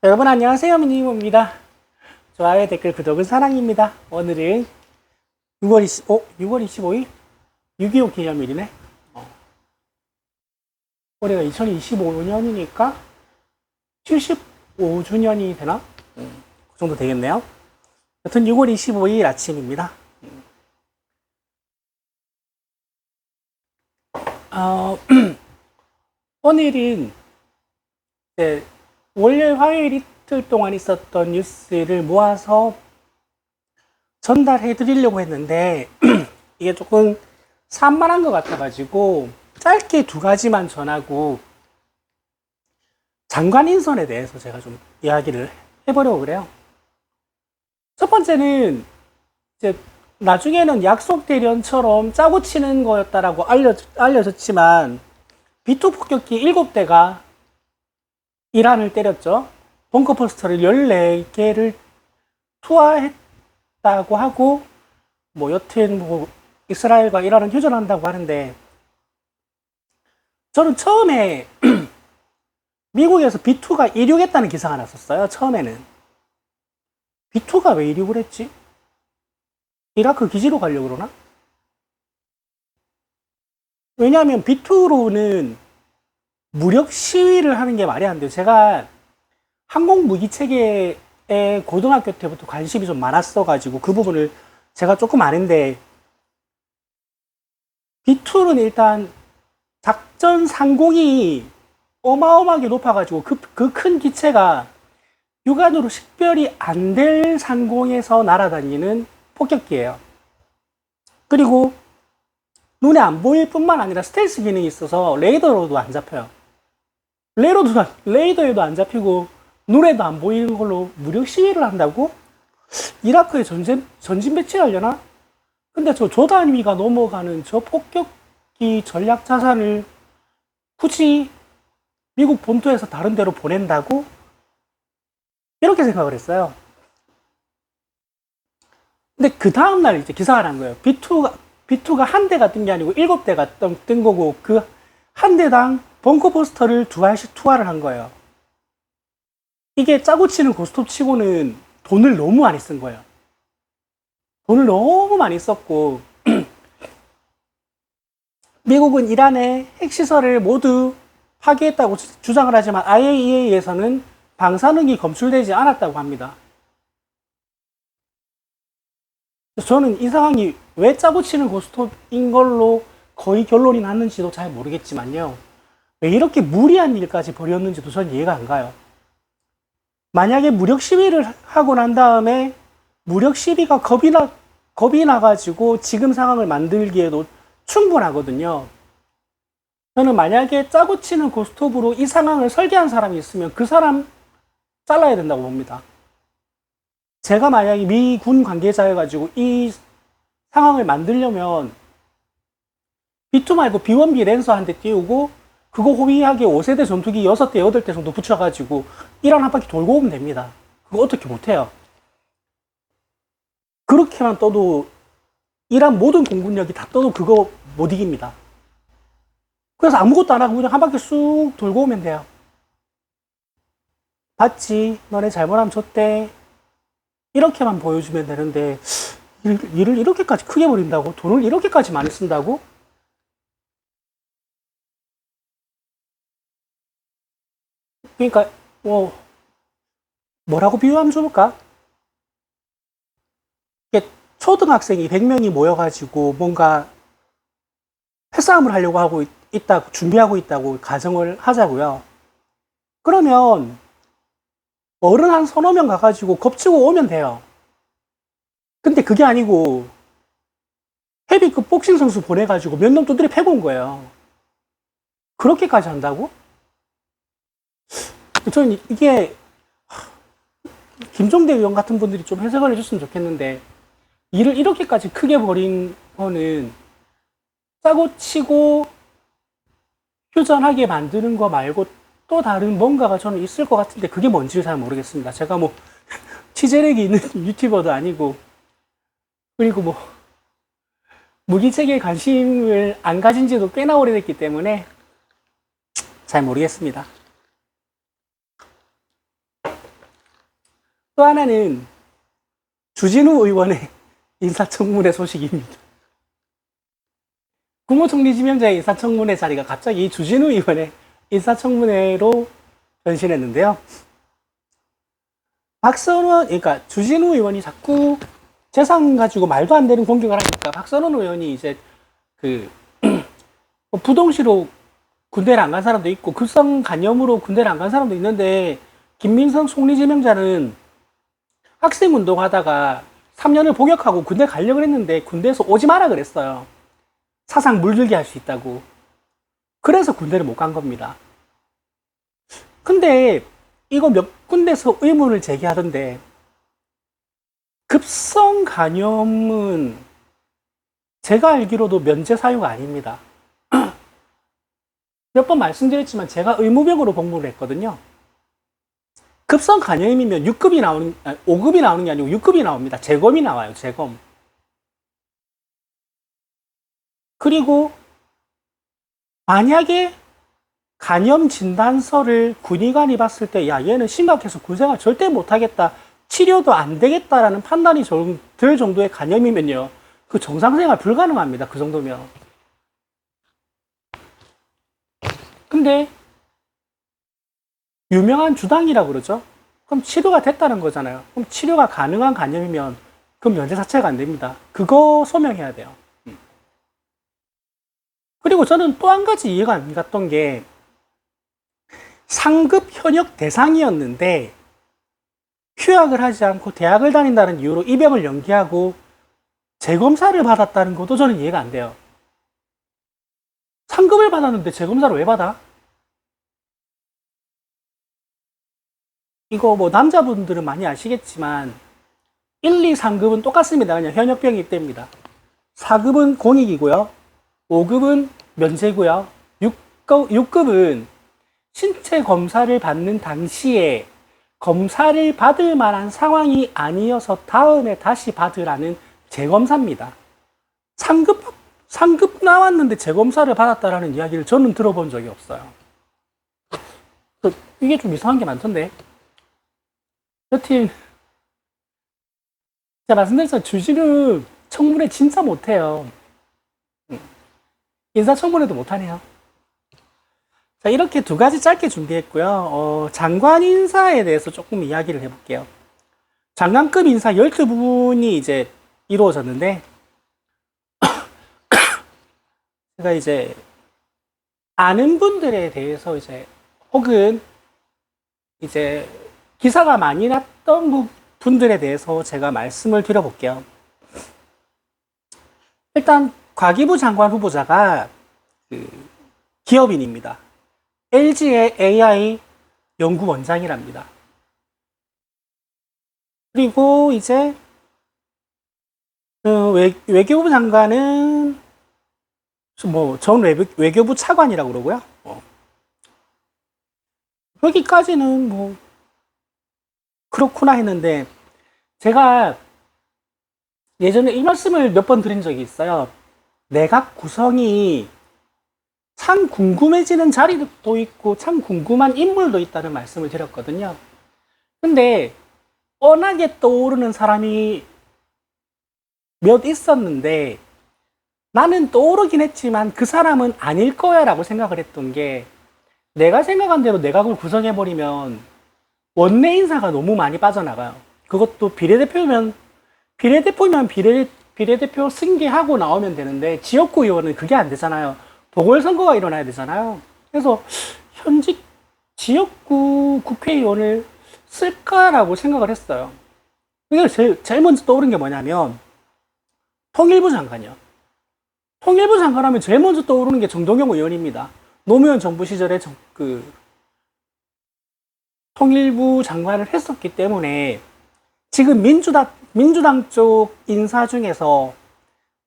여러분 안녕하세요. 미니모입니다. 좋아요, 댓글, 구독은 사랑입니다. 오늘은 6월 25일? 6.25 기념일이네. 올해가 2025년이니까 75주년이 되나? 그 정도 되겠네요. 여튼 6월 25일 아침입니다. 오늘은 이제 월요일, 화요일 이틀 동안 있었던 뉴스를 모아서 전달해 드리려고 했는데 이게 조금 산만한 것 같아가지고 짧게 두 가지만 전하고 장관 인선에 대해서 제가 좀 이야기를 해보려고 그래요. 첫 번째는 이제 나중에는 약속 대련처럼 짜고 치는 거였다라고 알려졌지만 B2 폭격기 7대가 이란을 때렸죠. 벙커버스터를 14개를 투하했다고 하고, 여튼 이스라엘과 이란은 휴전한다고 하는데, 저는 처음에 미국에서 B2가 이륙했다는 기사가 났었어요. 처음에는. B2가 왜 이륙을 했지? 이라크 기지로 가려고 그러나? 왜냐하면 B2로는 무력 시위를 하는 게 말이 안 돼요. 제가 항공무기체계에 고등학교 때부터 관심이 좀 많았어가지고 그 부분을 제가 조금 아는데, B2는 일단 작전 상공이 어마어마하게 높아가지고 그 큰 기체가 육안으로 식별이 안 될 상공에서 날아다니는 폭격기예요. 그리고 눈에 안 보일 뿐만 아니라 스텔스 기능이 있어서 레이더로도 안 잡혀요. 레이더에도 안 잡히고 눈에도 안 보이는 걸로 무력 시위를 한다고? 이라크에 전진 배치하려나? 근데 저 조단위가 넘어가는 저 폭격기 전략 자산을 굳이 미국 본토에서 다른 데로 보낸다고? 이렇게 생각을 했어요. 근데 그 다음날 이제 기사가 난 거예요. B2가 한 대가 뜬 게 아니고 7대가 뜬 거고, 그 한 대당 벙커버스터를 2알씩 투하를 한 거예요. 이게 짜고 치는 고스톱 치고는 돈을 너무 많이 쓴 거예요. 돈을 너무 많이 썼고, 미국은 이란의 핵시설을 모두 파괴했다고 주장을 하지만 IAEA에서는 방사능이 검출되지 않았다고 합니다. 저는 이 상황이 왜 짜고 치는 고스톱인 걸로 거의 결론이 났는지도 잘 모르겠지만요. 왜 이렇게 무리한 일까지 벌였는지도 전 이해가 안 가요. 만약에 무력 시위를 하고 난 다음에 무력 시위가 겁이 나가지고 지금 상황을 만들기에도 충분하거든요. 저는 만약에 짜고 치는 고스톱으로 이 상황을 설계한 사람이 있으면 그 사람 잘라야 된다고 봅니다. 제가 만약에 미군 관계자여가지고 이 상황을 만들려면 B2 말고 B1B 랜서 한 대 띄우고 그거 호위하게 5세대 전투기 6대, 8대 정도 붙여가지고 이란 한 바퀴 돌고 오면 됩니다. 그거 어떻게 못해요. 그렇게만 떠도 이란 모든 공군력이 다 떠도 그거 못 이깁니다. 그래서 아무것도 안 하고 그냥 한 바퀴 쑥 돌고 오면 돼요. 봤지? 너네 잘못하면 졌대. 이렇게만 보여주면 되는데 일을 이렇게까지 크게 버린다고? 돈을 이렇게까지 많이 쓴다고? 그러니까 뭐라고 비유하면 좋을까? 이게 초등학생이 100명이 모여가지고 뭔가 패싸움을 하려고 하고 있다고 준비하고 있다고 가정을 하자고요. 그러면 어른 한 서너 명 가가지고 겁치고 오면 돼요. 근데 그게 아니고 헤비급 복싱 선수 보내가지고 몇 놈 두드려 패고 온 거예요. 그렇게까지 한다고? 저는 이게 김종대 의원 같은 분들이 좀 해석을 해줬으면 좋겠는데, 일을 이렇게까지 크게 벌인 거는 짜고 치고 휴전하게 만드는 거 말고 또 다른 뭔가가 저는 있을 것 같은데 그게 뭔지 잘 모르겠습니다. 제가 취재력이 있는 유튜버도 아니고, 그리고 무기체계에 관심을 안 가진 지도 꽤나 오래됐기 때문에 잘 모르겠습니다. 또 하나는 주진우 의원의 인사청문회 소식입니다. 국무총리 지명자의 인사청문회 자리가 갑자기 주진우 의원의 인사청문회로 변신했는데요. 박선원, 그러니까 주진우 의원이 자꾸 재산 가지고 말도 안 되는 공격을 하니까 박선원 의원이 이제 부동시로 군대를 안 간 사람도 있고 급성 간염으로 군대를 안 간 사람도 있는데 김민석 총리 지명자는 학생 운동하다가 3년을 복역하고 군대 가려고 했는데 군대에서 오지 마라 그랬어요. 사상 물들게 할 수 있다고. 그래서 군대를 못 간 겁니다. 근데 이거 몇 군데서 의문을 제기하던데 급성 간염은 제가 알기로도 면제 사유가 아닙니다. 몇 번 말씀드렸지만 제가 의무병으로 복무를 했거든요. 급성 간염이면 6급이 나오는, 5급이 나오는 게 아니고 6급이 나옵니다. 재검이 나와요, 재검. 그리고 만약에 간염 진단서를 군의관이 봤을 때, 야, 얘는 심각해서 군생활 절대 못하겠다, 치료도 안 되겠다라는 판단이 들 정도의 간염이면요, 그 정상생활 불가능합니다. 그 정도면. 근데 유명한 주당이라고 그러죠. 그럼 치료가 됐다는 거잖아요. 그럼 치료가 가능한 간염이면 그 면제 자체가 안 됩니다. 그거 소명해야 돼요. 그리고 저는 또 한 가지 이해가 안 갔던 게 상급 현역 대상이었는데 휴학을 하지 않고 대학을 다닌다는 이유로 입영을 연기하고 재검사를 받았다는 것도 저는 이해가 안 돼요. 상급을 받았는데 재검사를 왜 받아? 이거 뭐 남자분들은 많이 아시겠지만 1, 2, 3급은 똑같습니다. 그냥 현역병 입대입니다. 4급은 공익이고요. 5급은 면제고요. 6급은 신체 검사를 받는 당시에 검사를 받을 만한 상황이 아니어서 다음에 다시 받으라는 재검사입니다. 3급 나왔는데 재검사를 받았다라는 이야기를 저는 들어본 적이 없어요. 이게 좀 이상한 게 많던데. 여튼 제가 말씀드렸지만 주진우 청문회 진짜 못해요. 인사청문회도 못하네요. 자, 이렇게 두 가지 짧게 준비했고요. 장관 인사에 대해서 조금 이야기를 해볼게요. 장관급 인사 12분이 이제 이루어졌는데 제가 이제 아는 분들에 대해서 이제 혹은 이제 기사가 많이 났던 분들에 대해서 제가 말씀을 드려볼게요. 일단 과기부 장관 후보자가 기업인입니다. LG의 AI 연구원장이랍니다. 그리고 이제 외교부 장관은 뭐 전 외교부 차관이라고 그러고요. 여기까지는 뭐 그렇구나 했는데 제가 예전에 이 말씀을 몇 번 드린 적이 있어요. 내각 구성이 참 궁금해지는 자리도 있고 참 궁금한 인물도 있다는 말씀을 드렸거든요. 근데 뻔하게 떠오르는 사람이 몇 있었는데 나는 떠오르긴 했지만 그 사람은 아닐 거야 라고 생각을 했던 게 내가 생각한 대로 내각을 구성해버리면 원내 인사가 너무 많이 빠져나가요. 그것도 비례대표면 비례대표 승계하고 나오면 되는데 지역구 의원은 그게 안 되잖아요. 보궐선거가 일어나야 되잖아요. 그래서 현직 지역구 국회의원을 쓸까라고 생각을 했어요. 이게 제일 먼저 떠오른 게 뭐냐면 통일부 장관이요. 통일부 장관 하면 제일 먼저 떠오르는 게 정동영 의원입니다. 노무현 정부 시절에 통일부 장관을 했었기 때문에 지금 민주당 쪽 인사 중에서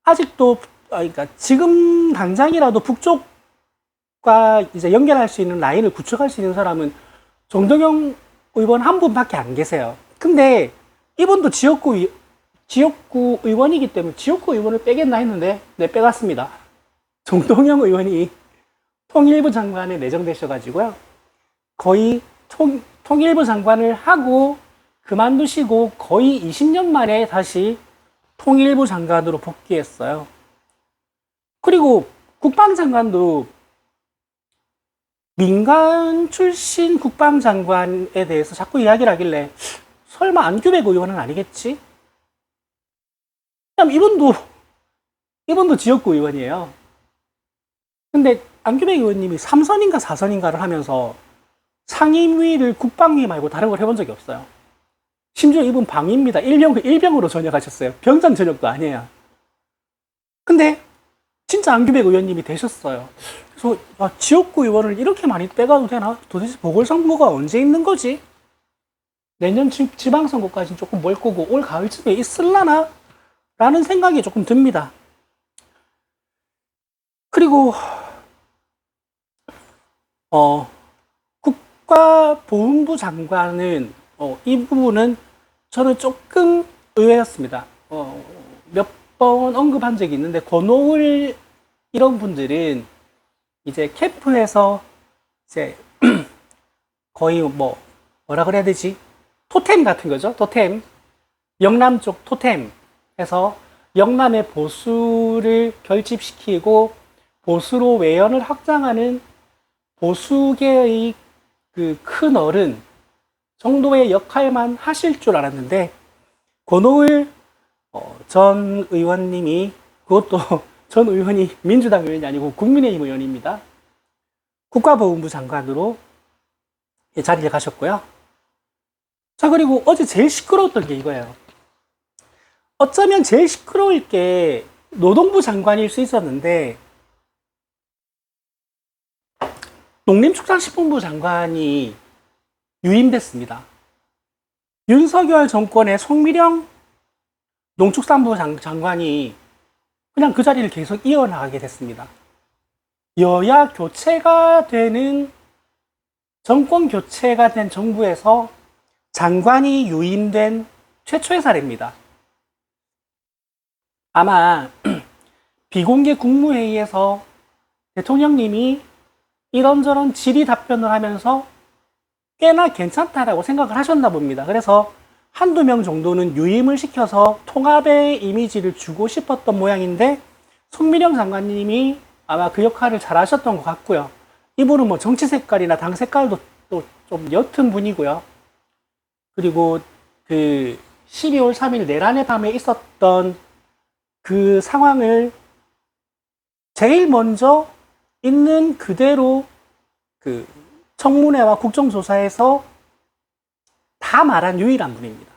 아직도 그러니까 지금 당장이라도 북쪽과 이제 연결할 수 있는 라인을 구축할 수 있는 사람은 정동영 의원 한 분밖에 안 계세요. 근데 이분도 지역구 의원이기 때문에 지역구 의원을 빼겠나 했는데 네, 빼갔습니다. 정동영 의원이 통일부 장관에 내정되셔가지고요. 거의 통일부 장관을 하고 그만두시고 거의 20년 만에 다시 통일부 장관으로 복귀했어요. 그리고 국방장관도 민간 출신 국방장관에 대해서 자꾸 이야기를 하길래 설마 안규백 의원은 아니겠지? 그럼 이분도 지역구 의원이에요. 근데 안규백 의원님이 3선인가 4선인가를 하면서 상임위를 국방위 말고 다른 걸 해본 적이 없어요. 심지어 이분 방위입니다. 일병으로 전역하셨어요. 병장 전역도 아니에요. 근데 진짜 안규백 의원님이 되셨어요. 그래서 지역구 의원을 이렇게 많이 빼가도 되나? 도대체 보궐선거가 언제 있는 거지? 내년 지방선거까지는 조금 멀 거고 올 가을쯤에 있을라나? 라는 생각이 조금 듭니다. 그리고 국가보훈부 장관은 이 부분은 저는 조금 의외였습니다. 몇 번 언급한 적이 있는데 권오을 이런 분들은 이제 캠프에서 이제 거의 뭐라 그래야 되지? 토템 같은 거죠. 토템. 영남 쪽 토템 해서 영남의 보수를 결집시키고 보수로 외연을 확장하는 보수계의 그 큰 어른 정도의 역할만 하실 줄 알았는데 권오을 전 의원님이 그것도 전 의원이 민주당 의원이 아니고 국민의힘 의원입니다. 국가보훈부 장관으로 자리를 가셨고요. 자, 그리고 어제 제일 시끄러웠던 게 이거예요. 어쩌면 제일 시끄러울 게 노동부 장관일 수 있었는데 농림축산식품부 장관이 유임됐습니다. 윤석열 정권의 송미령 농축산부 장관이 그냥 그 자리를 계속 이어나가게 됐습니다. 여야 교체가 되는 정권 교체가 된 정부에서 장관이 유임된 최초의 사례입니다. 아마 비공개 국무회의에서 대통령님이 이런저런 질의 답변을 하면서 꽤나 괜찮다라고 생각을 하셨나 봅니다. 그래서 한두 명 정도는 유임을 시켜서 통합의 이미지를 주고 싶었던 모양인데 송미령 장관님이 아마 그 역할을 잘 하셨던 것 같고요. 이분은 뭐 정치 색깔이나 당 색깔도 또 좀 옅은 분이고요. 그리고 그 12월 3일 내란의 밤에 있었던 그 상황을 제일 먼저 있는 그대로 그 청문회와 국정조사에서 다 말한 유일한 분입니다.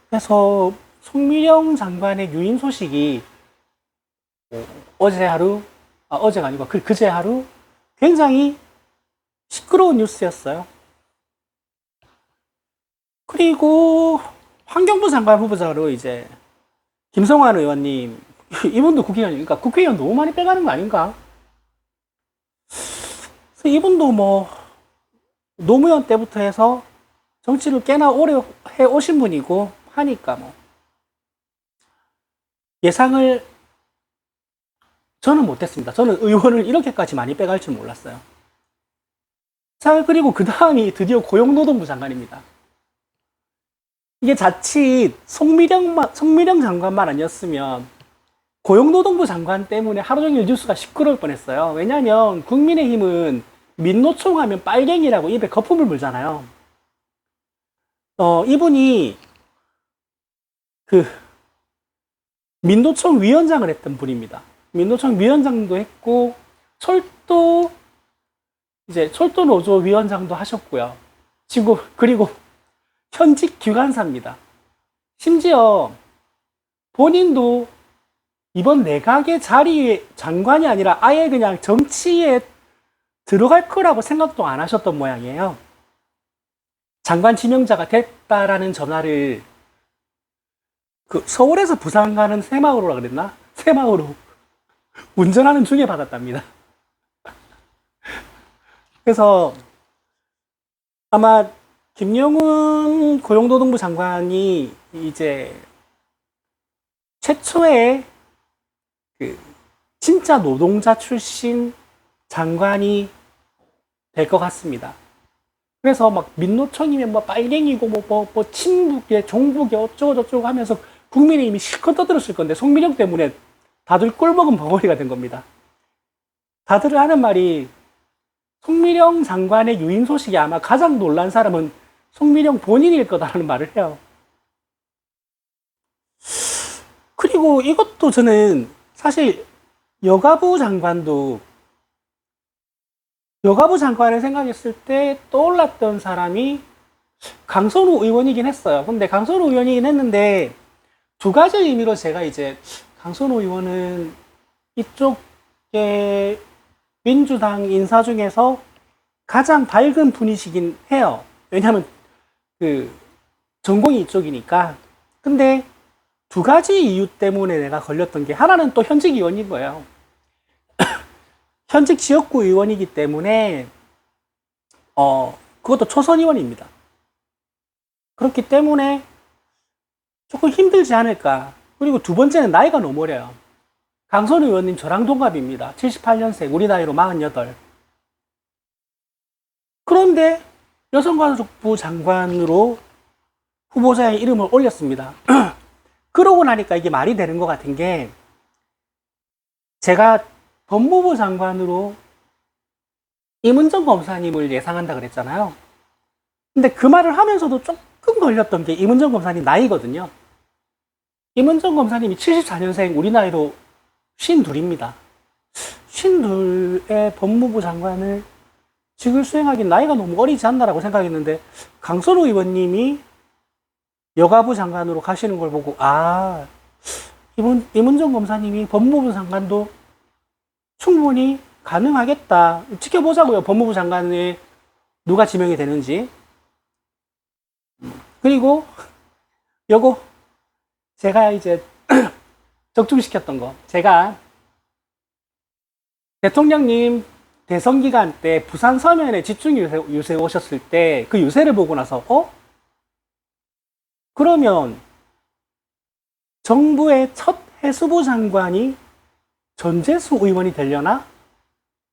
그래서 송미령 장관의 유임 소식이 어제가 아니고 그제 하루 굉장히 시끄러운 뉴스였어요. 그리고 환경부 장관 후보자로 이제 김성환 의원님, 이분도 국회의원이니까 국회의원 너무 많이 빼가는 거 아닌가? 그래서 이분도 뭐 노무현 때부터 해서 정치를 꽤나 오래 해 오신 분이고 하니까 뭐 예상을 저는 못했습니다. 저는 의원을 이렇게까지 많이 빼갈 줄 몰랐어요. 자, 그리고 그 다음이 드디어 고용노동부 장관입니다. 이게 자칫 송미령 장관만 아니었으면 고용노동부 장관 때문에 하루 종일 뉴스가 시끄러울 뻔했어요. 왜냐하면 국민의힘은 민노총 하면 빨갱이라고 입에 거품을 물잖아요. 이분이 그 민노총 위원장을 했던 분입니다. 민노총 위원장도 했고 철도 노조 위원장도 하셨고요. 그리고 현직 기관사입니다. 심지어 본인도 이번 내각의 자리에 장관이 아니라 아예 그냥 정치에 들어갈 거라고 생각도 안 하셨던 모양이에요. 장관 지명자가 됐다라는 전화를 그 서울에서 부산 가는 새마을호라 그랬나? 새마을호 운전하는 중에 받았답니다. 그래서 아마 김영훈 고용노동부 장관이 이제 최초의 그 진짜 노동자 출신 장관이 될 것 같습니다. 그래서 막 민노총이면 뭐 빨갱이고 뭐 친북에 종북에 어쩌고저쩌고 하면서 국민의힘이 실컷 떠들었을 건데 송민영 때문에 다들 꿀먹은 벙어리가 된 겁니다. 다들 하는 말이 송민영 장관의 유임 소식이 아마 가장 놀란 사람은 송민영 본인일 거다라는 말을 해요. 그리고 이것도 저는 사실 여가부 장관을 생각했을 때 떠올랐던 사람이 강선우 의원이긴 했어요. 근데 강선우 의원이긴 했는데 두 가지 의미로 제가 이제 강선우 의원은 이쪽에 민주당 인사 중에서 가장 밝은 분이시긴 해요. 왜냐하면 그 전공이 이쪽이니까. 근데 두 가지 이유 때문에 내가 걸렸던 게, 하나는 또 현직 의원인 거예요. 현직 지역구 의원이기 때문에 그것도 초선 의원입니다. 그렇기 때문에 조금 힘들지 않을까. 그리고 두 번째는 나이가 너무 어려요. 강선우 의원님 저랑 동갑입니다. 78년생, 우리 나이로 48. 그런데 여성가족부 장관으로 후보자의 이름을 올렸습니다. 그러고 나니까 이게 말이 되는 것 같은 게, 제가 법무부 장관으로 임은정 검사님을 예상한다 그랬잖아요. 근데 그 말을 하면서도 조금 걸렸던 게 임은정 검사님 나이거든요. 임은정 검사님이 74년생, 우리 나이로 52입니다. 52의 법무부 장관을 직을 수행하기엔 나이가 너무 어리지 않나라고 생각했는데, 강선우 의원님이 여가부 장관으로 가시는 걸 보고, 임은정 검사님이 법무부 장관도 충분히 가능하겠다. 지켜보자고요. 법무부 장관에 누가 지명이 되는지. 그리고 요거 제가 이제 적중시켰던 거, 제가 대통령님 대선 기간 때 부산 서면에 집중 유세 오셨을 때 그 유세를 보고 나서 그러면 정부의 첫 해수부 장관이 전재수 의원이 되려나?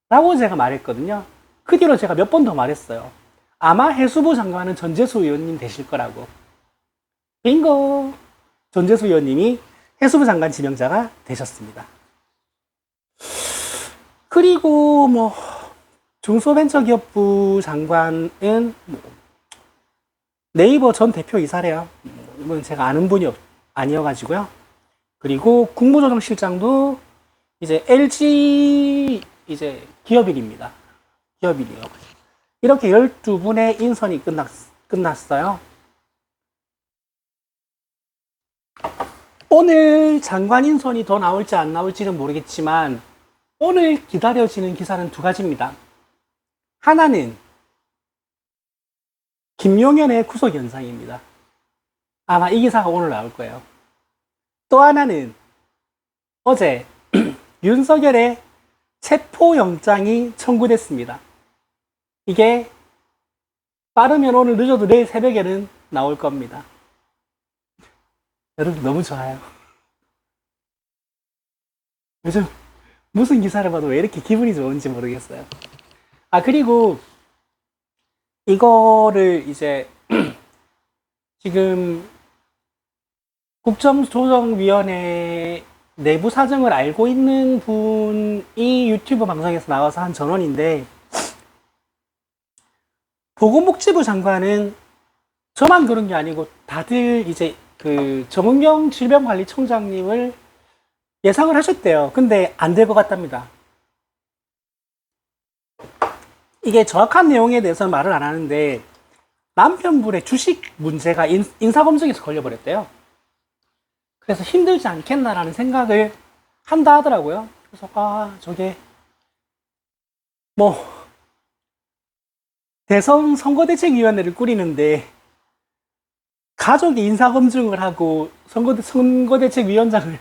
라고 제가 말했거든요. 그 뒤로 제가 몇 번 더 말했어요. 아마 해수부 장관은 전재수 의원님 되실 거라고. 빙고! 전재수 의원님이 해수부 장관 지명자가 되셨습니다. 그리고 중소벤처기업부 장관은 네이버 전 대표이사래요. 이건 제가 아는 분이 아니어가지고요. 그리고 국무조정실장도 이제 LG 기업인입니다. 기업인이요. 이렇게 12분의 인선이 끝났어요. 오늘 장관 인선이 더 나올지 안 나올지는 모르겠지만, 오늘 기다려지는 기사는 두 가지입니다. 하나는 김용현의 구속 현상입니다. 아마 이 기사가 오늘 나올 거예요. 또 하나는 어제 윤석열의 체포영장이 청구됐습니다. 이게 빠르면 오늘, 늦어도 내일 새벽에는 나올 겁니다. 여러분 너무 좋아요. 요즘 무슨 기사를 봐도 왜 이렇게 기분이 좋은지 모르겠어요. 그리고 이거를 이제 지금 국정조정위원회 내부 사정을 알고 있는 분이 유튜브 방송에서 나와서 한 전언인데, 보건복지부 장관은 저만 그런 게 아니고 다들 이제 그 정은경 질병관리청장님을 예상을 하셨대요. 근데 안 될 것 같답니다. 이게 정확한 내용에 대해서는 말을 안 하는데, 남편분의 주식 문제가 인사검증에서 걸려버렸대요. 그래서 힘들지 않겠나라는 생각을 한다 하더라고요. 그래서 저게 대선 선거대책위원회를 꾸리는데 가족이 인사검증을 하고 선거대책위원장을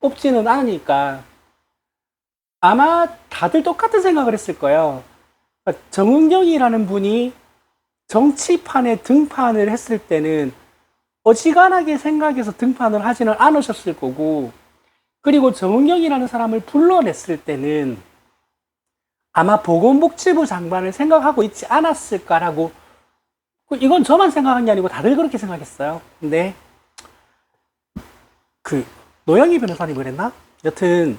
뽑지는 않으니까 아마 다들 똑같은 생각을 했을 거예요. 정은경이라는 분이 정치판에 등판을 했을 때는 어지간하게 생각해서 등판을 하지는 않으셨을 거고, 그리고 정은경이라는 사람을 불러냈을 때는 아마 보건복지부 장관을 생각하고 있지 않았을까라고 이건 저만 생각한 게 아니고 다들 그렇게 생각했어요. 근데 그 노영희 변호사님 그랬나? 여튼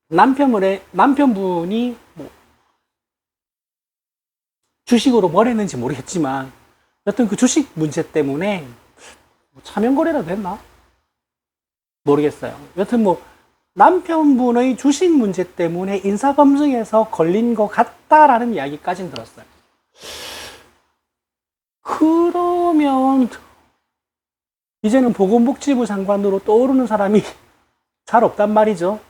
남편분이 뭐 주식으로 뭘 했는지 모르겠지만 여튼 그 주식 문제 때문에 뭐 차명 거래라도 했나? 모르겠어요. 여튼 뭐 남편분의 주식 문제 때문에 인사검증에서 걸린 것 같다라는 이야기까지는 들었어요. 그러면 이제는 보건복지부 장관으로 떠오르는 사람이 잘 없단 말이죠.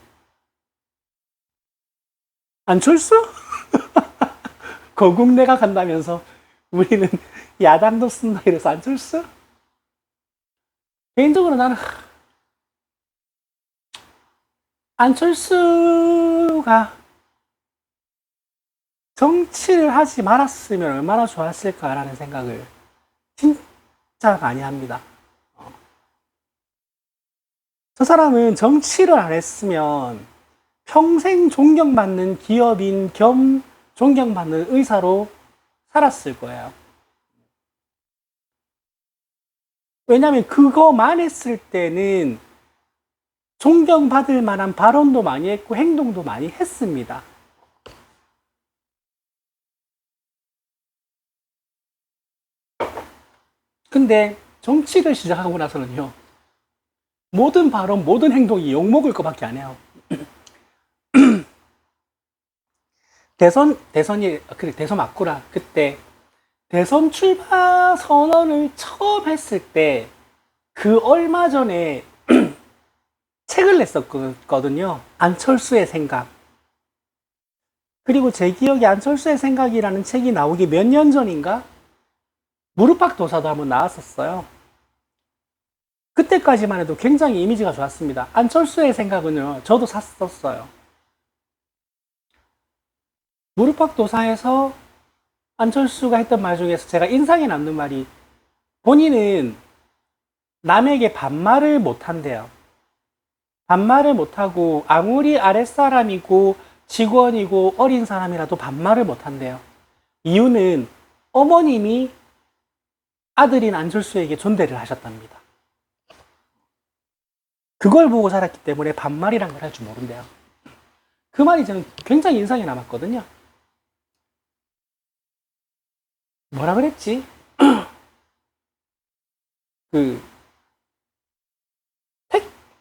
안철수? 거국내가 간다면서 우리는 야당도 쓴다 이래서 안철수? 개인적으로 나는 안철수가 정치를 하지 말았으면 얼마나 좋았을까라는 생각을 진짜 많이 합니다. 저 사람은 정치를 안 했으면 평생 존경받는 기업인 겸 존경받는 의사로 살았을 거예요. 왜냐하면 그거만 했을 때는 존경받을 만한 발언도 많이 했고 행동도 많이 했습니다. 근데 정치를 시작하고 나서는요, 모든 발언, 모든 행동이 욕먹을 것밖에 안 해요. 대선 맞구나. 그때 대선 출마 선언을 처음 했을 때 그 얼마 전에 책을 냈었거든요. 안철수의 생각. 그리고 제 기억에 안철수의 생각이라는 책이 나오기 몇 년 전인가? 무릎팍도사도 한번 나왔었어요. 그때까지만 해도 굉장히 이미지가 좋았습니다. 안철수의 생각은요, 저도 샀었어요. 무릎팍도사에서 안철수가 했던 말 중에서 제가 인상에 남는 말이 본인은 남에게 반말을 못한대요. 반말을 못하고 아무리 아랫사람이고 직원이고 어린 사람이라도 반말을 못한대요. 이유는 어머님이 아들인 안철수에게 존대를 하셨답니다. 그걸 보고 자랐기 때문에 반말이란 걸 할 줄 모른대요. 그 말이 저는 굉장히 인상에 남았거든요. 뭐라 그랬지?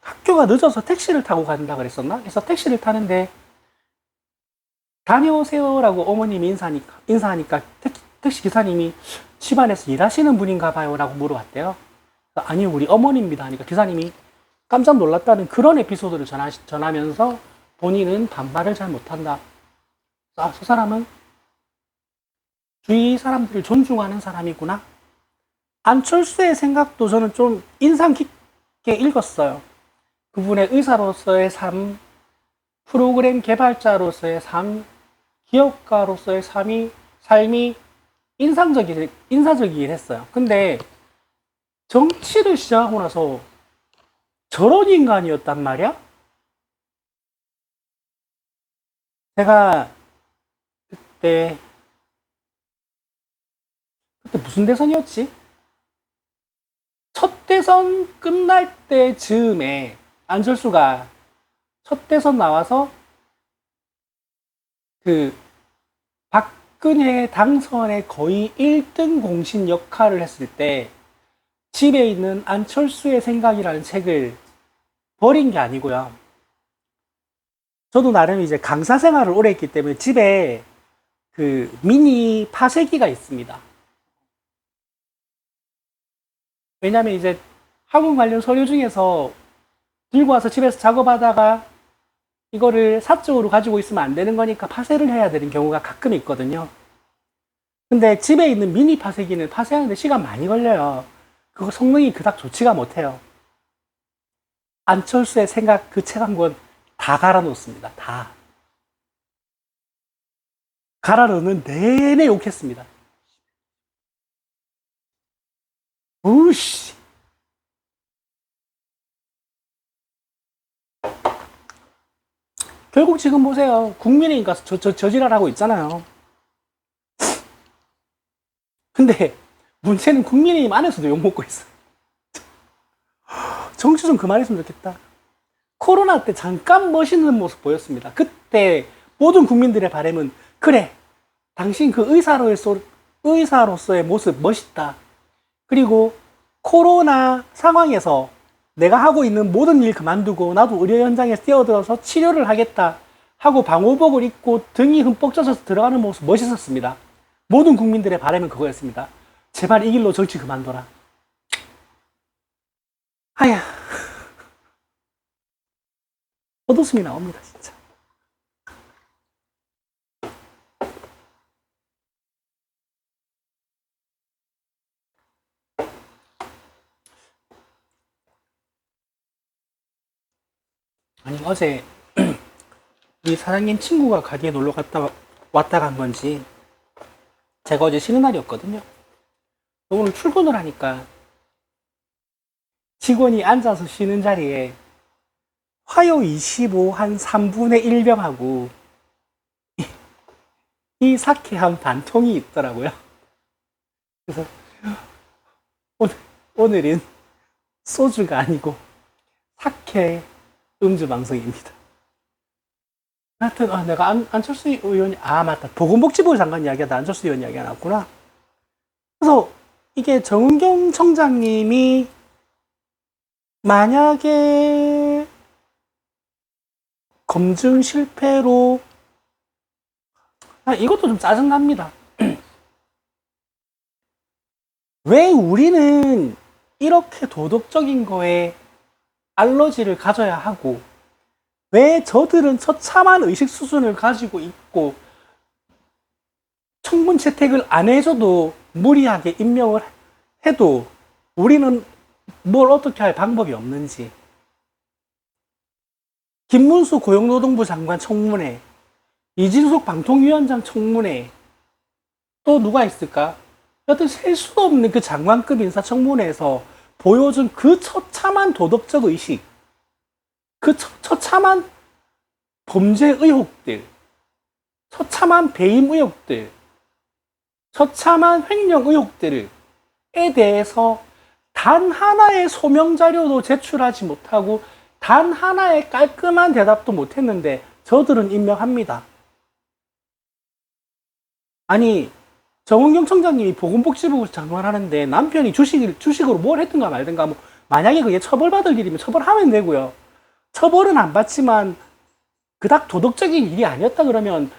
학교가 늦어서 택시를 타고 간다 그랬었나? 그래서 택시를 타는데 다녀오세요라고 어머님이 인사하니까 택시 기사님이 집안에서 일하시는 분인가 봐요 라고 물어봤대요. 아니요, 우리 어머니입니다 하니까 기사님이 깜짝 놀랐다는 그런 에피소드를 전하면서 본인은 반말을 잘 못한다. 아, 저 사람은 주위 사람들을 존중하는 사람이구나. 안철수의 생각도 저는 좀 인상 깊게 읽었어요. 그분의 의사로서의 삶, 프로그램 개발자로서의 삶, 기업가로서의 삶이 인사적이긴 했어요. 근데 정치를 시작하고 나서 저런 인간이었단 말이야? 제가 그때 무슨 대선이었지? 첫 대선 끝날 때 즈음에 안철수가 첫 대선 나와서 그 박근혜 당선의 거의 1등 공신 역할을 했을 때 집에 있는 안철수의 생각이라는 책을 버린 게 아니고요. 저도 나름 이제 강사 생활을 오래 했기 때문에 집에 그 미니 파쇄기가 있습니다. 왜냐면 이제 학원 관련 서류 중에서 들고 와서 집에서 작업하다가 이거를 사적으로 가지고 있으면 안 되는 거니까 파쇄를 해야 되는 경우가 가끔 있거든요. 근데 집에 있는 미니 파쇄기는 파쇄하는데 시간 많이 걸려요. 그거 성능이 그닥 좋지가 못해요. 안철수의 생각 그 책 한 권 다 갈아 놓습니다. 다. 갈아 넣는 내내 욕했습니다. 우씨. 결국 지금 보세요. 국민의힘 가서 저지랄하고 있잖아요. 근데 문제는 국민의힘 안에서도 욕먹고 있어. 정치 좀 그만했으면 좋겠다. 코로나 때 잠깐 멋있는 모습 보였습니다. 그때 모든 국민들의 바람은 그래, 당신 그 의사로서의 모습 멋있다. 그리고 코로나 상황에서 내가 하고 있는 모든 일 그만두고 나도 의료 현장에 뛰어들어서 치료를 하겠다 하고 방호복을 입고 등이 흠뻑 젖어서 들어가는 모습 멋있었습니다. 모든 국민들의 바람은 그거였습니다. 제발 이 길로 정치 그만둬라. 하야, 헛웃음이 나옵니다, 진짜. 아니, 어제 우리 사장님 친구가 가게에 놀러 왔다 간 건지 제가 어제 쉬는 날이었거든요. 오늘 출근을 하니까 직원이 앉아서 쉬는 자리에 화요 25 한 3분의 1병하고 이 사케 한 반통이 있더라고요. 그래서 오늘은 소주가 아니고 사케 음주 방송입니다. 하여튼 내가 안철수 의원이 맞다, 보건복지부 장관 이야기하다 안철수 의원 이야기가 나왔구나. 그래서 이게 정은경 청장님이 만약에 검증 실패로 이것도 좀 짜증납니다. 왜 우리는 이렇게 도덕적인 거에 알러지를 가져야 하고, 왜 저들은 처참한 의식 수준을 가지고 있고 청문 채택을 안 해줘도 무리하게 임명을 해도 우리는 뭘 어떻게 할 방법이 없는지. 김문수 고용노동부 장관 청문회, 이진숙 방통위원장 청문회, 또 누가 있을까? 여튼 셀 수도 없는 그 장관급 인사 청문회에서 보여준 그 처참한 도덕적 의식, 그 처참한 범죄 의혹들, 처참한 배임 의혹들, 처참한 횡령 의혹들에 대해서 단 하나의 소명 자료도 제출하지 못하고 단 하나의 깔끔한 대답도 못했는데 저들은 임명합니다. 아니, 정은경 청장님이 보건복지부 장관하는데 남편이 주식으로 뭘 했든가 말든가, 뭐 만약에 그게 처벌받을 일이면 처벌하면 되고요. 처벌은 안 받지만 그닥 도덕적인 일이 아니었다 그러면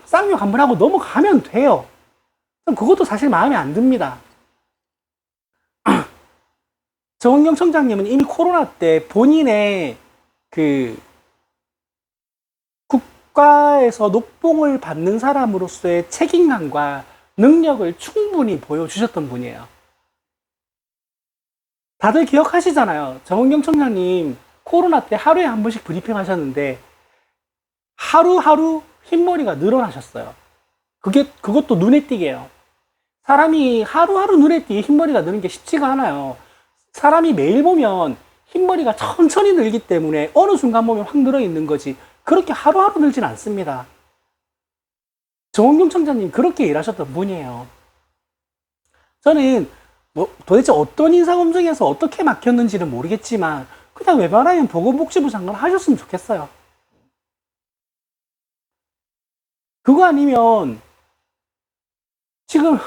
쌍욕 한번 하고 넘어가면 돼요. 그것도 사실 마음에 안 듭니다. 정은경 청장님은 이미 코로나 때 본인의 그 국가에서 녹봉을 받는 사람으로서의 책임감과 능력을 충분히 보여주셨던 분이에요. 다들 기억하시잖아요. 정은경 청장님 코로나 때 하루에 한 번씩 브리핑 하셨는데 하루하루 흰머리가 늘어나셨어요. 그것도 눈에 띄게요. 사람이 하루하루 눈에 띄게 흰머리가 느는 게 쉽지가 않아요. 사람이 매일 보면 흰머리가 천천히 늘기 때문에 어느 순간 보면 확 늘어 있는 거지, 그렇게 하루하루 늘진 않습니다. 정은경 청장님 그렇게 일하셨던 분이에요. 저는 뭐 도대체 어떤 인사검증에서 어떻게 막혔는지는 모르겠지만 그냥 웬만하면 보건복지부 장관 하셨으면 좋겠어요. 그거 아니면 지금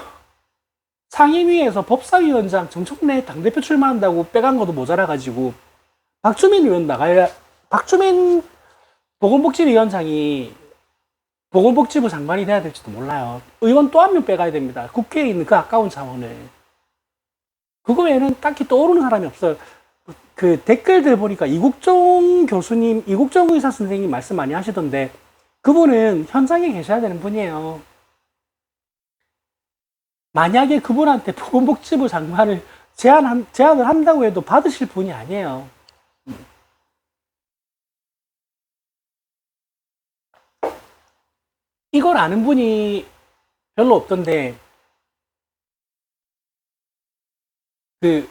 상임위에서 법사위원장 정청래 당대표 출마한다고 빼간 것도 모자라가지고 박주민 보건복지위원장이 보건복지부 장관이 돼야 될지도 몰라요. 의원 또 한 명 빼가야 됩니다. 국회에 있는 그 아까운 자원을. 그거 외에는 딱히 떠오르는 사람이 없어요. 그 댓글들 보니까 이국종 의사 선생님 말씀 많이 하시던데 그분은 현장에 계셔야 되는 분이에요. 만약에 그분한테 보건복지부 장관을 제안을 한다고 해도 받으실 분이 아니에요. 이걸 아는 분이 별로 없던데, 그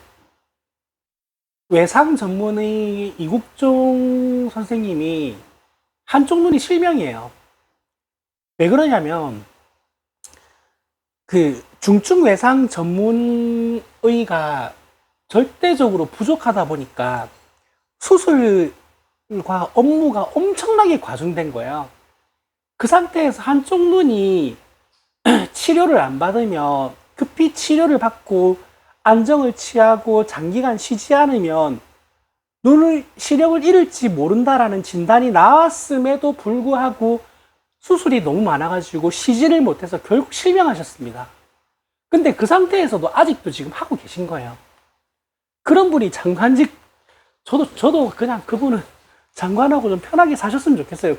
외상 전문의 이국종 선생님이 한쪽 눈이 실명이에요. 왜 그러냐면 그 중증 외상 전문의가 절대적으로 부족하다 보니까 수술과 업무가 엄청나게 과중된 거예요. 그 상태에서 한쪽 눈이 치료를 안 받으면 급히 치료를 받고 안정을 취하고 장기간 쉬지 않으면 눈을 시력을 잃을지 모른다라는 진단이 나왔음에도 불구하고 수술이 너무 많아가지고 쉬지를 못해서 결국 실명하셨습니다. 근데 그 상태에서도 아직도 지금 하고 계신 거예요. 그런 분이 장관직, 저도 그냥 그분은 장관하고 좀 편하게 사셨으면 좋겠어요.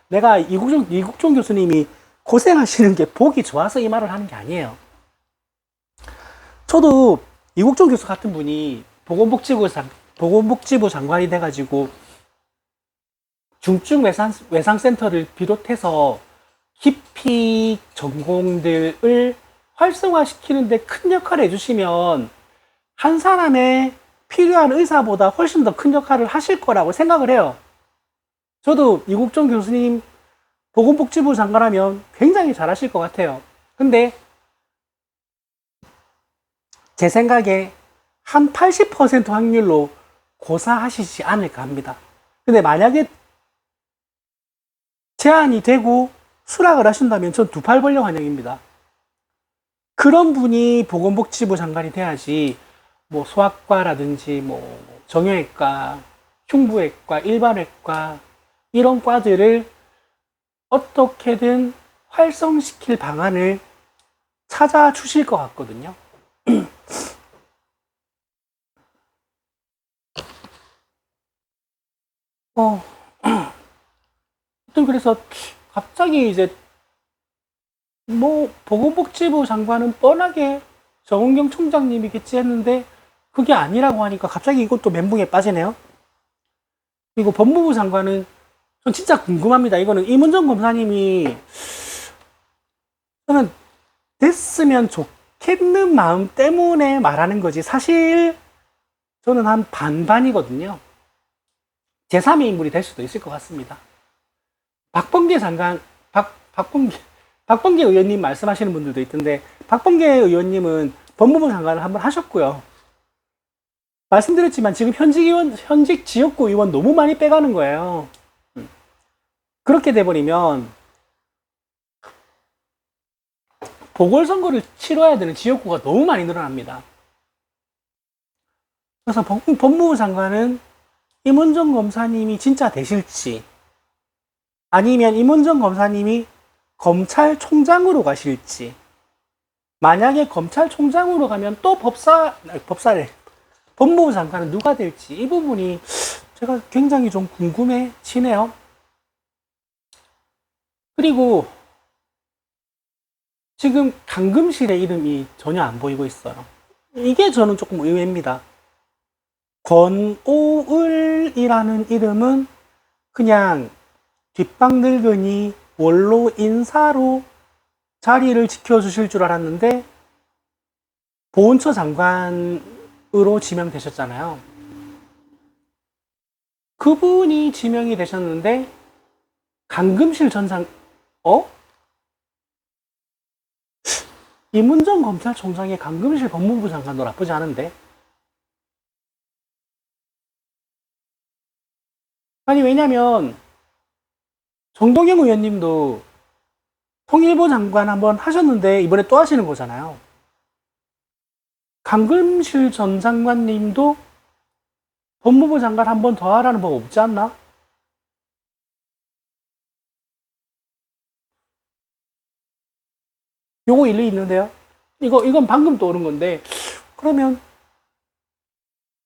내가 이국종 교수님이 고생하시는 게 보기 좋아서 이 말을 하는 게 아니에요. 저도 이국종 교수 같은 분이 보건복지부 장관이 돼가지고 중증 외상센터를 비롯해서 기피 전공들을 활성화시키는데 큰 역할을 해주시면 한 사람의 필요한 의사보다 훨씬 더 큰 역할을 하실 거라고 생각을 해요. 저도 이국종 교수님 보건복지부 장관하면 굉장히 잘하실 것 같아요. 근데 제 생각에 한 80% 확률로 고사하시지 않을까 합니다. 근데 만약에 제안이 되고 수락을 하신다면 전 두 팔 벌려 환영입니다. 그런 분이 보건복지부 장관이 돼야지 뭐 소아과라든지 뭐 정형외과, 흉부외과, 일반외과 이런 과들을 어떻게든 활성시킬 방안을 찾아주실 것 같거든요. 그래서 갑자기 이제 뭐 보건복지부 장관은 뻔하게 정은경 총장님이겠지 했는데 그게 아니라고 하니까 갑자기 이것도 멘붕에 빠지네요. 그리고 법무부 장관은 전 진짜 궁금합니다. 이거는 임은정 검사님이 저는 됐으면 좋겠는 마음 때문에 말하는 거지 사실 저는 한 반반이거든요. 제3의 인물이 될 수도 있을 것 같습니다. 박범계 장관, 박범계 의원님 말씀하시는 분들도 있던데, 박범계 의원님은 법무부 장관을 한번 하셨고요. 말씀드렸지만 지금 현직 지역구 의원 너무 많이 빼가는 거예요. 그렇게 돼버리면 보궐선거를 치러야 되는 지역구가 너무 많이 늘어납니다. 그래서 법무부 장관은 임은정 검사님이 진짜 되실지, 아니면 임은정 검사님이 검찰총장으로 가실지, 만약에 검찰총장으로 가면 또 법무부 장관은 누가 될지, 이 부분이 제가 굉장히 좀 궁금해지네요. 그리고 지금 강금실의 이름이 전혀 안 보이고 있어요. 이게 저는 조금 의외입니다. 권오을이라는 이름은 그냥 뒷방 늙은이 원로 인사로 자리를 지켜주실 줄 알았는데 보훈처 장관으로 지명되셨잖아요. 그분이 지명이 되셨는데 강금실 임은정 검찰총장의 강금실 법무부 장관도 나쁘지 않은데. 아니 왜냐면 정동영 의원님도 통일부 장관 한번 하셨는데 이번에 또 하시는 거잖아요. 강금실 전 장관님도 법무부 장관 한 번 더 하라는 법 없지 않나? 요거 일리 있는데요. 이건 방금 떠오른 건데, 그러면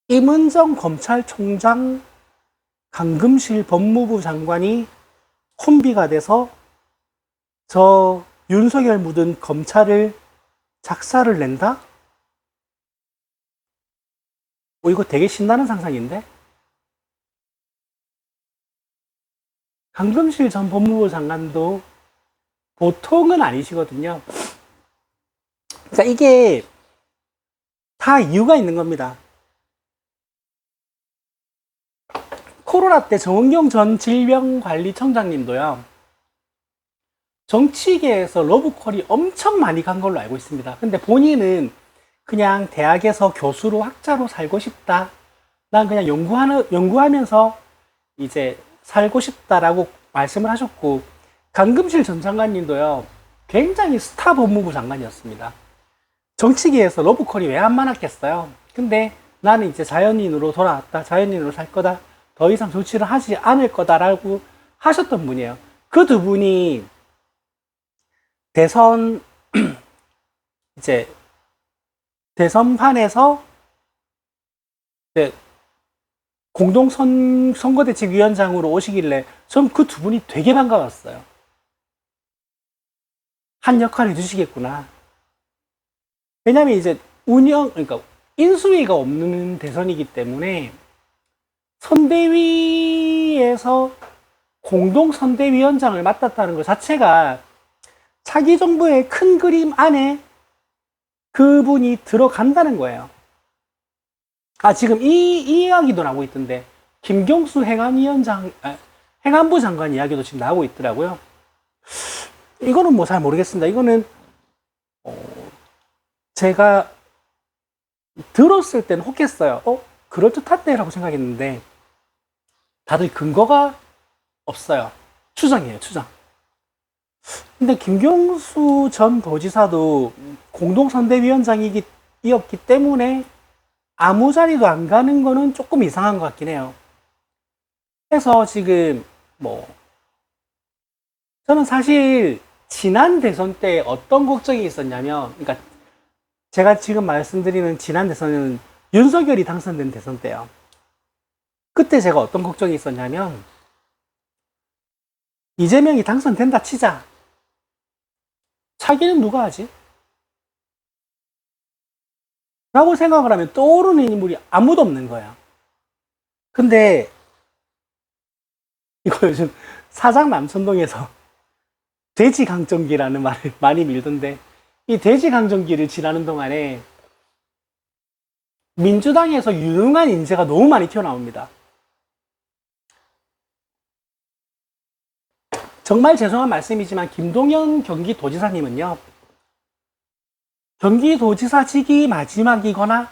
임은정 검찰총장, 강금실 법무부 장관이 콤비가 돼서 저 윤석열 묻은 검찰을 작사를 낸다? 이거 되게 신나는 상상인데? 강금실 전 법무부 장관도 보통은 아니시거든요. 그러니까 이게 다 이유가 있는 겁니다. 코로나 때 정은경 전 질병관리청장님도요, 정치계에서 러브콜이 엄청 많이 간 걸로 알고 있습니다. 근데 본인은 그냥 대학에서 교수로 학자로 살고 싶다. 난 그냥 연구하면서 이제 살고 싶다라고 말씀을 하셨고, 강금실 전 장관님도요, 굉장히 스타 법무부 장관이었습니다. 정치계에서 러브콜이 왜 안 많았겠어요? 근데 나는 이제 자연인으로 돌아왔다. 자연인으로 살 거다. 더 이상 정치를 하지 않을 거다라고 하셨던 분이에요. 그 두 분이 대선, 이제 대선판에서 이제 공동선거대책위원장으로 오시길래 전 그 두 분이 되게 반가웠어요. 한 역할 해주시겠구나. 왜냐면 이제 그러니까 인수위가 없는 대선이기 때문에 선대위에서 공동선대위원장을 맡았다는 것 자체가 차기 정부의 큰 그림 안에 그분이 들어간다는 거예요. 지금 이 이야기도 나오고 있던데, 김경수 행안부 장관 이야기도 지금 나오고 있더라고요. 이거는 뭐 잘 모르겠습니다. 이거는, 제가 들었을 때는 혹했어요. 그럴듯한데라고 생각했는데, 다들 근거가 없어요. 추정이에요, 추정. 근데 김경수 전 도지사도 공동선대위원장이었기 때문에 아무 자리도 안 가는 거는 조금 이상한 것 같긴 해요. 그래서 지금 저는 사실 지난 대선 때 어떤 걱정이 있었냐면, 그러니까 제가 지금 말씀드리는 지난 대선은 윤석열이 당선된 대선 때요. 그때 제가 어떤 걱정이 있었냐면, 이재명이 당선된다 치자. 차기는 누가 하지? 라고 생각을 하면 떠오르는 인물이 아무도 없는 거야. 근데 이거 요즘 사장 남천동에서 돼지 강정기라는 말을 많이 밀던데, 이 돼지 강정기를 지나는 동안에 민주당에서 유능한 인재가 너무 많이 튀어나옵니다. 정말 죄송한 말씀이지만 김동연 경기도지사님은요, 경기도지사직이 마지막이거나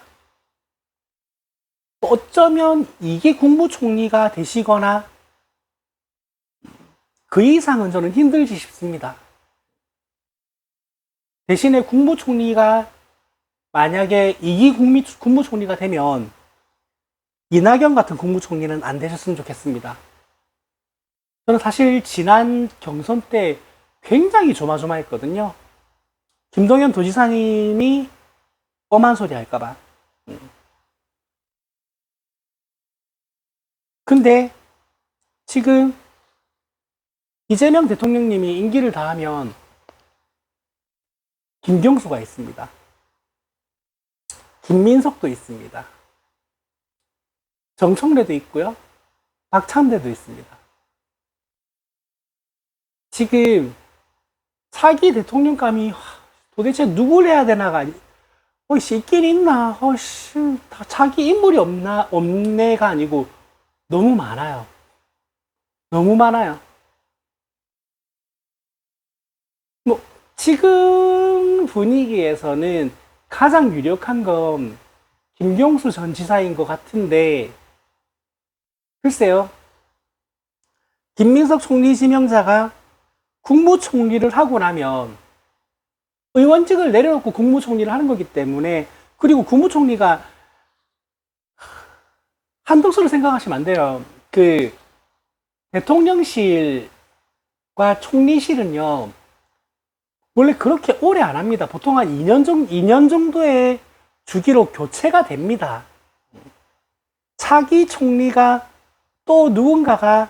어쩌면 2기 국무총리가 되시거나 그 이상은 저는 힘들지 싶습니다. 대신에 국무총리가 만약에 2기 국무총리가 되면 이낙연 같은 국무총리는 안 되셨으면 좋겠습니다. 저는 사실 지난 경선 때 굉장히 조마조마했거든요. 김동연 도지사님이 험한 소리 할까봐. 근데 지금 이재명 대통령님이 임기를 다하면 김경수가 있습니다. 김민석도 있습니다. 정청래도 있고요. 박찬대도 있습니다. 지금 차기 대통령감이 도대체 누굴 해야 되나가 있긴 있나? 다 차기 인물이 없네가 아니고 너무 많아요. 너무 많아요. 지금 분위기에서는 가장 유력한 건 김경수 전 지사인 것 같은데, 글쎄요. 김민석 총리 지명자가 국무총리를 하고 나면 의원직을 내려놓고 국무총리를 하는 거기 때문에, 그리고 국무총리가 한덕수를 생각하시면 안 돼요. 대통령실과 총리실은요, 원래 그렇게 오래 안 합니다. 보통 한 2년 정도의 주기로 교체가 됩니다. 차기 총리가 또 누군가가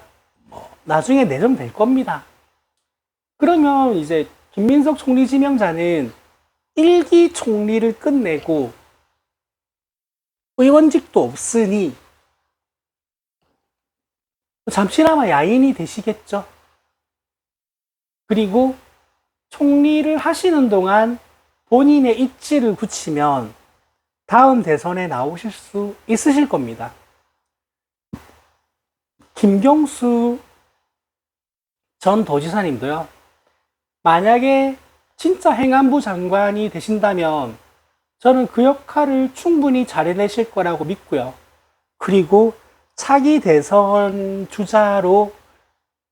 나중에 내정될 겁니다. 그러면 이제 김민석 총리 지명자는 1기 총리를 끝내고 의원직도 없으니 잠시나마 야인이 되시겠죠. 그리고 총리를 하시는 동안 본인의 입지를 굳히면 다음 대선에 나오실 수 있으실 겁니다. 김경수 전 도지사님도요, 만약에 진짜 행안부 장관이 되신다면 저는 그 역할을 충분히 잘 해내실 거라고 믿고요. 그리고 차기 대선 주자로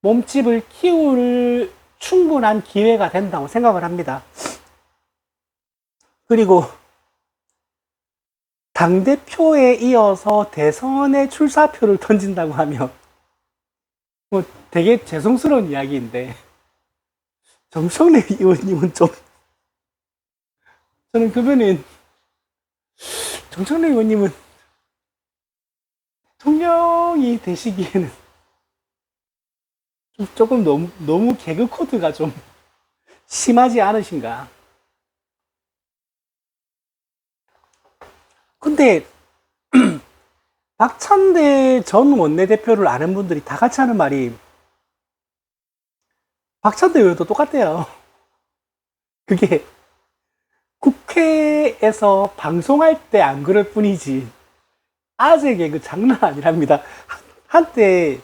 몸집을 키울 충분한 기회가 된다고 생각을 합니다. 그리고 당대표에 이어서 대선에 출사표를 던진다고 하면 뭐 되게 죄송스러운 이야기인데 정청래 의원님은 좀 저는 그분은 정청래 의원님은 대통령이 되시기에는 좀 조금 너무 개그 코드가 좀 심하지 않으신가. 근데 박찬대 전 원내대표를 아는 분들이 다 같이 하는 말이 박찬대 의원도 똑같대요. 그게 국회에서 방송할 때 안 그럴 뿐이지 아재 개그 장난 아니랍니다. 한때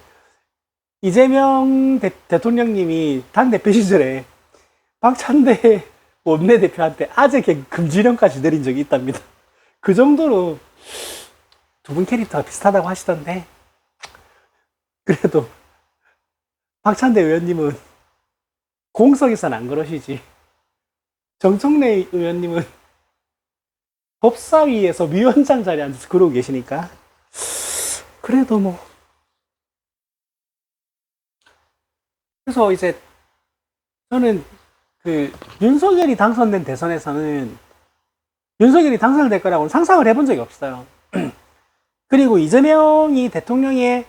이재명 대통령님이 당대표 시절에 박찬대 원내대표한테 아재 개그 금지령까지 내린 적이 있답니다. 그 정도로 두 분 캐릭터가 비슷하다고 하시던데, 그래도 박찬대 의원님은 공석에서는 안 그러시지. 정청래 의원님은 법사위에서 위원장 자리에 앉아서 그러고 계시니까. 그래도 뭐. 그래서 이제 저는 그 윤석열이 당선된 대선에서는 윤석열이 당선될 거라고는 상상을 해본 적이 없어요. 그리고 이재명이 대통령에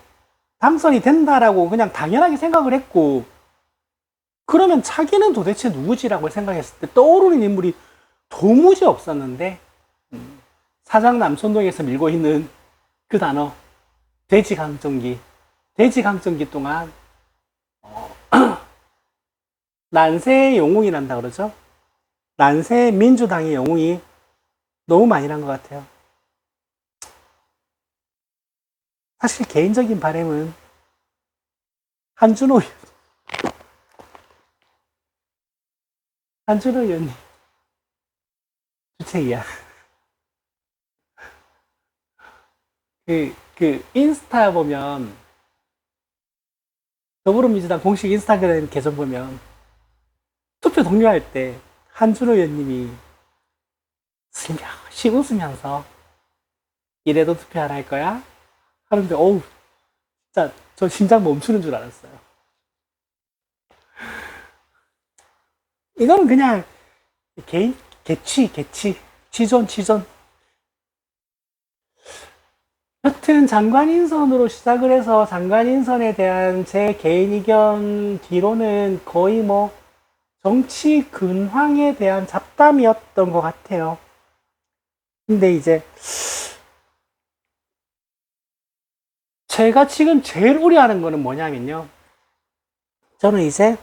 당선이 된다라고 그냥 당연하게 생각을 했고, 그러면 차기는 도대체 누구지라고 생각했을 때 떠오르는 인물이 도무지 없었는데, 사장 남천동에서 밀고 있는 그 단어, 돼지강정기. 돼지강정기 동안 난세의 영웅이란다 그러죠. 난세 민주당의 영웅이 너무 많이 난 것 같아요. 사실 개인적인 바람은 한준호 의원님 주책이야. 그 인스타 보면, 더불어민주당 공식 인스타그램 계정 보면 투표 독려할 때 한준호 의원님이 슬며시 웃으면서 이래도 투표 안 할 거야? 하는데 어우 진짜 저 심장 멈추는 줄 알았어요. 이거는 그냥 개인 개취 취존. 여튼 장관 인선으로 시작을 해서 장관 인선에 대한 제 개인 의견 뒤로는 거의 뭐 정치 근황에 대한 잡담이었던 것 같아요. 근데 이제 제가 지금 제일 우려하는 거는 뭐냐면요, 저는 이제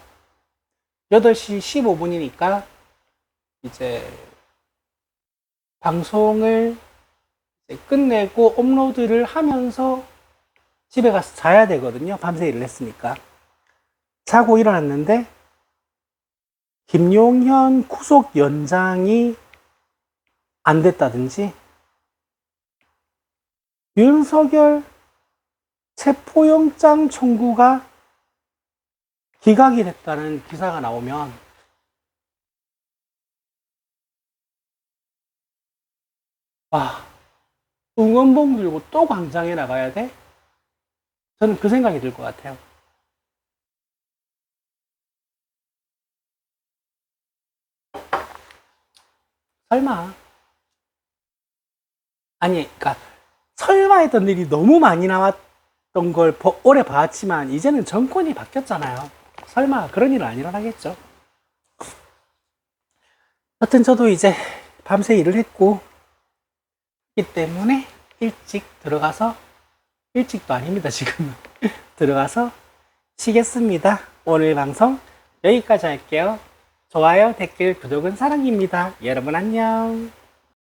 8시 15분이니까 이제 방송을 이제 끝내고 업로드를 하면서 집에 가서 자야 되거든요. 밤새 일을 했으니까. 자고 일어났는데 김용현 구속 연장이 안 됐다든지, 윤석열 체포영장 청구가 기각이 됐다는 기사가 나오면 응원봉 들고 또 광장에 나가야 돼? 저는 그 생각이 들 것 같아요. 설마. 아니, 그러니까 설마 했던 일이 너무 많이 나왔던 걸 오래 봐왔지만 이제는 정권이 바뀌었잖아요. 설마 그런 일은 안 일어나겠죠. 여튼 저도 이제 밤새 일을 했고 있기 때문에 일찍 들어가서, 일찍도 아닙니다 지금은, 들어가서 쉬겠습니다. 오늘 방송 여기까지 할게요. 좋아요, 댓글, 구독은 사랑입니다. 여러분 안녕.